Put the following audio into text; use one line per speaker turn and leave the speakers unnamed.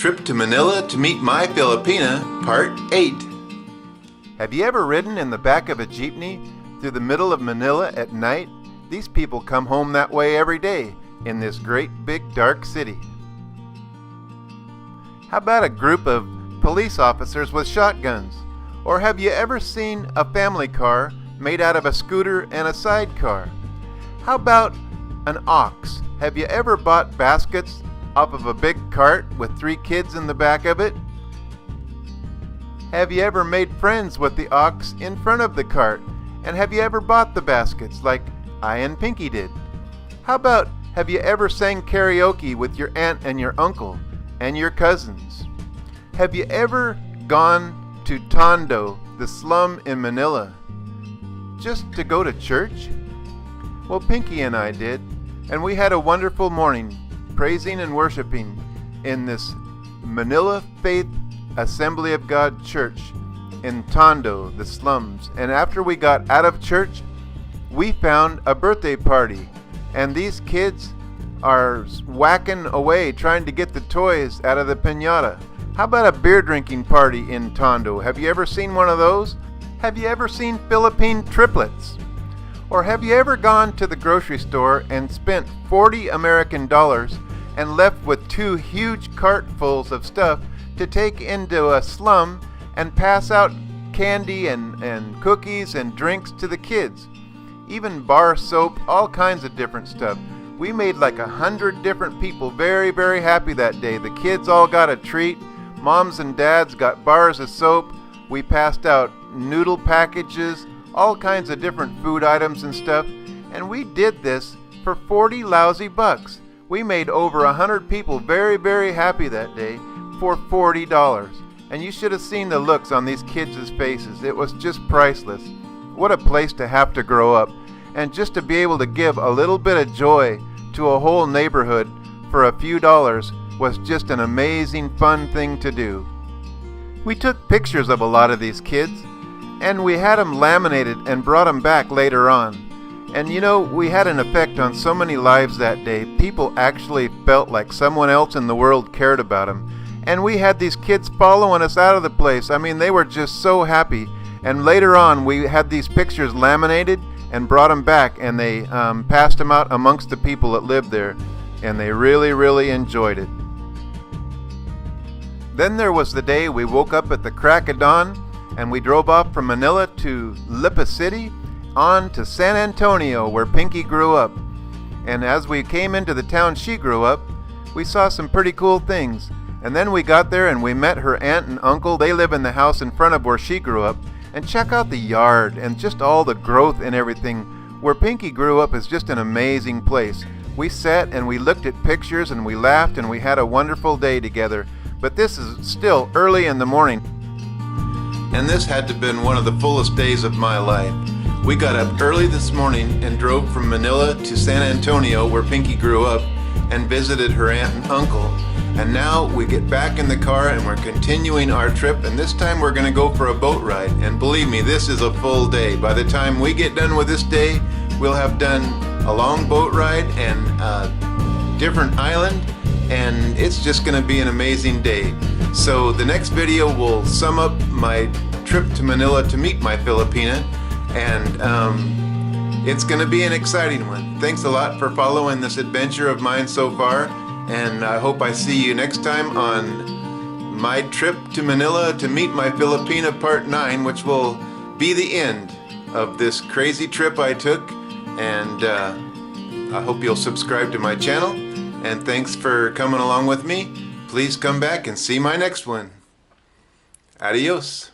Trip to Manila to meet my Filipina, Part 8.
Have you ever ridden in the back of a jeepney through the middle of Manila at night? These people come home that way every day in this great big dark city. How about a group of police officers with shotguns? Or have you ever seen a family car made out of a scooter and a sidecar? How about an ox? Have you ever bought baskets off of a big cart with 3 kids in the back of it? Have you ever made friends with the ox in front of the cart? And have you ever bought the baskets like I and Pinky did? How about, have you ever sang karaoke with your aunt and your uncle and your cousins? Have you ever gone to Tondo, the slum in Manila, just to go to church? Well, Pinky and I did, and we had a wonderful morning praising and worshiping in this Manila Faith Assembly of God Church in Tondo, the slums. And after we got out of church, we found a birthday party, and these kids are whacking away trying to get the toys out of the piñata. How about a beer drinking party in Tondo? Have you ever seen one of those? Have you ever seen Philippine triplets? Or have you ever gone to the grocery store and spent $40 American and left with 2 huge cartfuls of stuff to take into a slum and pass out candy and cookies and drinks to the kids? Even bar soap, all kinds of different stuff. We made like 100 different people very, very happy that day. The kids all got a treat. Moms and dads got bars of soap. We passed out noodle packages, all kinds of different food items and stuff. And we did this for 40 lousy bucks. We made over 100 people very, very happy that day for $40. And you should have seen the looks on these kids' faces. It was just priceless. What a place to have to grow up. And just to be able to give a little bit of joy to a whole neighborhood for a few dollars was just an amazing, fun thing to do. We took pictures of a lot of these kids, and we had them laminated and brought them back later on. And you know, we had an effect on so many lives that day. People actually felt like someone else in the world cared about them. And we had these kids following us out of the place. I mean, they were just so happy. And later on, we had these pictures laminated and brought them back, and they passed them out amongst the people that lived there. And they really, really enjoyed it. Then there was the day we woke up at the crack of dawn, and we drove off from Manila to Lipa City, on to San Antonio, where Pinky grew up. And as we came into the town she grew up, we saw some pretty cool things. And then we got there and we met her aunt and uncle. They live in the house in front of where she grew up. And check out the yard and just all the growth and everything. Where Pinky grew up is just an amazing place. We sat and we looked at pictures and we laughed and we had a wonderful day together. But this is still early in the morning.
And this had to have been one of the fullest days of my life. We got up early this morning and drove from Manila to San Antonio, where Pinky grew up, and visited her aunt and uncle. And now we get back in the car and we're continuing our trip, and this time we're going to go for a boat ride. And believe me, this is a full day. By the time we get done with this day, we'll have done a long boat ride and a different island, and it's just going to be an amazing day. So the next video will sum up my trip to Manila to meet my Filipina, and it's going to be an exciting one. Thanks a lot for following this adventure of mine so far, and I hope I see you next time on my trip to Manila to meet my Filipina Part 9, which will be the end of this crazy trip I took. And I hope you'll subscribe to my channel, and thanks for coming along with me. Please come back and see my next one. Adios.